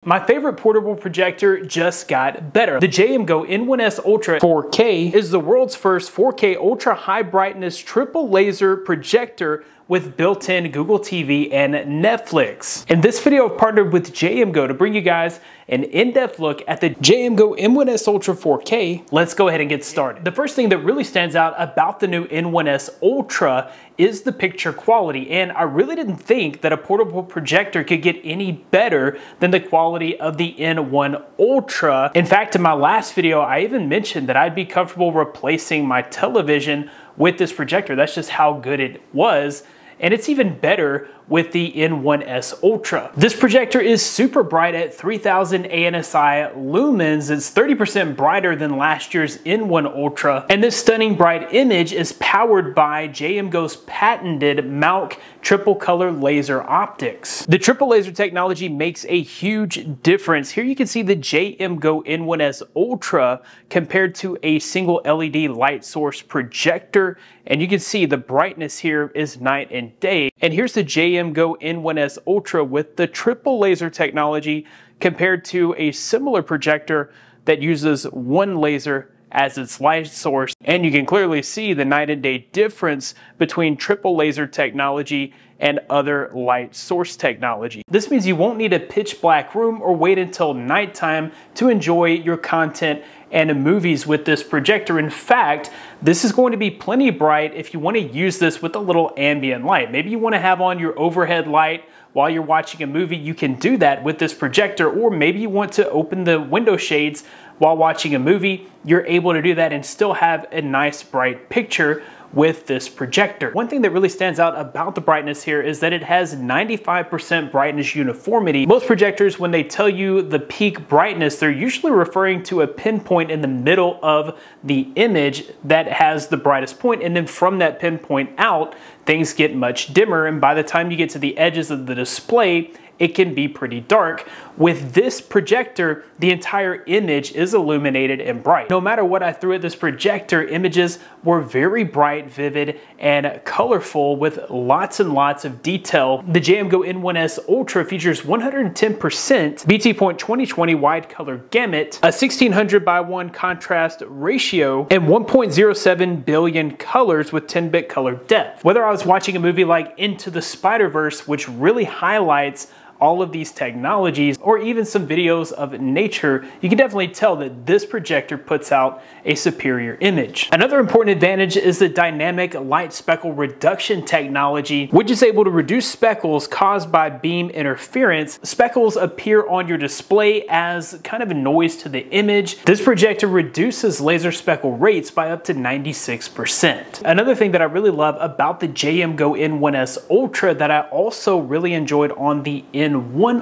My favorite portable projector just got better. The JMGO N1S Ultra 4K is the world's first 4K ultra high brightness triple laser projector with built-in Google TV and Netflix. In this video, I've partnered with JMGO to bring you guys an in-depth look at the JMGO N1S Ultra 4K. Let's go ahead and get started. The first thing that really stands out about the new N1S Ultra is the picture quality, and I really didn't think that a portable projector could get any better than the quality of the N1 Ultra. In fact, in my last video, I even mentioned that I'd be comfortable replacing my television with this projector. That's just how good it was. And it's even better with the N1S Ultra. This projector is super bright at 3000 ANSI lumens. It's 30% brighter than last year's N1 Ultra. And this stunning bright image is powered by JMGO's patented Mauck triple color laser optics. The triple laser technology makes a huge difference. Here you can see the JMGO N1S Ultra compared to a single LED light source projector. And you can see the brightness here is night and day. And here's the JMGO N1S Ultra with the triple laser technology compared to a similar projector that uses one laser as its light source. And you can clearly see the night and day difference between triple laser technology and other light source technology. This means you won't need a pitch black room or wait until nighttime to enjoy your content and movies with this projector. In fact, this is going to be plenty bright if you want to use this with a little ambient light. Maybe you want to have on your overhead light while you're watching a movie. You can do that with this projector, or maybe you want to open the window shades while watching a movie. You're able to do that and still have a nice bright picture with this projector. One thing that really stands out about the brightness here is that it has 95% brightness uniformity. Most projectors, when they tell you the peak brightness, they're usually referring to a pinpoint in the middle of the image that has the brightest point, and then from that pinpoint out, things get much dimmer, and by the time you get to the edges of the display, it can be pretty dark. With this projector, the entire image is illuminated and bright. No matter what I threw at this projector, images were very bright, vivid, and colorful with lots and lots of detail. The JMGO N1S Ultra features 110% BT Point 2020 wide color gamut, a 1600 by 1 contrast ratio, and 1.07 billion colors with 10-bit color depth. Whether I was watching a movie like Into the Spider-Verse, which really highlights all of these technologies, or even some videos of nature, you can definitely tell that this projector puts out a superior image. Another important advantage is the dynamic light speckle reduction technology, which is able to reduce speckles caused by beam interference. Speckles appear on your display as kind of a noise to the image. This projector reduces laser speckle rates by up to 96%. Another thing that I really love about the JMGO N1S Ultra that I also really enjoyed on the N1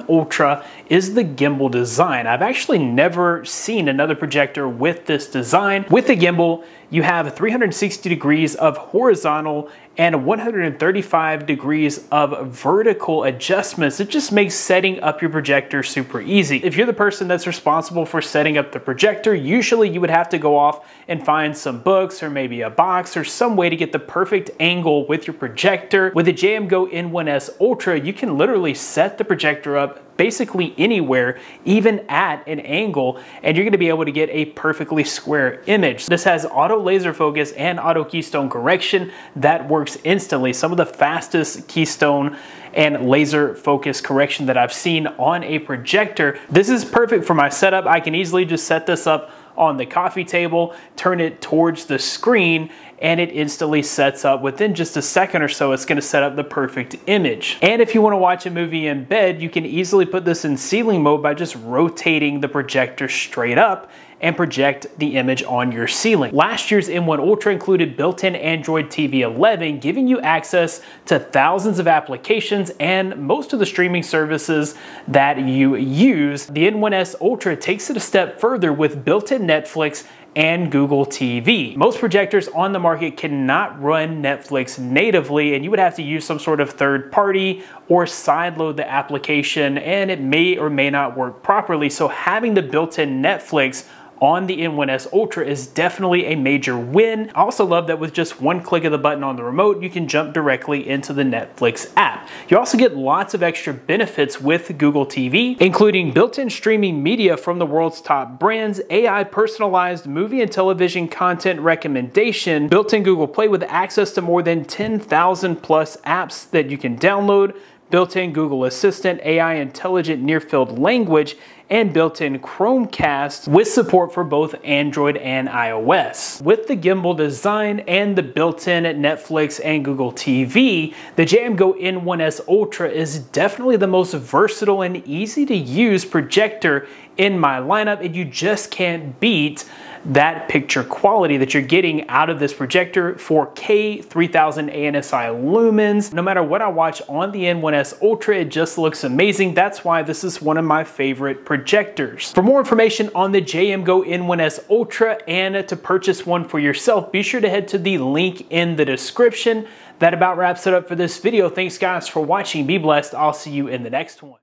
Ultra is the gimbal design. I've actually never seen another projector with this design. With the gimbal, you have 360 degrees of horizontal and 135 degrees of vertical adjustments. It just makes setting up your projector super easy. If you're the person that's responsible for setting up the projector, usually you would have to go off and find some books or maybe a box or some way to get the perfect angle with your projector. With the JMGO N1S Ultra, you can literally set the projector up basically anywhere, even at an angle, and you're gonna be able to get a perfectly square image. This has auto laser focus and auto keystone correction that works instantly. Some of the fastest keystone and laser focus correction that I've seen on a projector. This is perfect for my setup. I can easily just set this up on the coffee table, turn it towards the screen, and it instantly sets up. Within just a second or so, it's gonna set up the perfect image. And if you wanna watch a movie in bed, you can easily put this in ceiling mode by just rotating the projector straight up and project the image on your ceiling. Last year's N1 Ultra included built-in Android TV 11, giving you access to thousands of applications and most of the streaming services that you use. The N1S Ultra takes it a step further with built-in Netflix and Google TV. Most projectors on the market cannot run Netflix natively, and you would have to use some sort of third party or sideload the application, and it may or may not work properly. So having the built-in Netflix on the N1S Ultra is definitely a major win. I also love that with just one click of the button on the remote, you can jump directly into the Netflix app. You also get lots of extra benefits with Google TV, including built-in streaming media from the world's top brands, AI personalized movie and television content recommendation, built-in Google Play with access to more than 10,000 plus apps that you can download, built-in Google Assistant, AI intelligent near-field language, and built-in Chromecast with support for both Android and iOS. With the gimbal design and the built-in Netflix and Google TV, the JM Go N1S Ultra is definitely the most versatile and easy to use projector in my lineup, and you just can't beat that picture quality that you're getting out of this projector. 4K, 3000 ANSI lumens. No matter what I watch on the N1S Ultra, it just looks amazing. That's why this is one of my favorite projectors. For more information on the JM Go N1S Ultra and to purchase one for yourself, be sure to head to the link in the description. That about wraps it up for this video. Thanks guys for watching. Be blessed. I'll see you in the next one.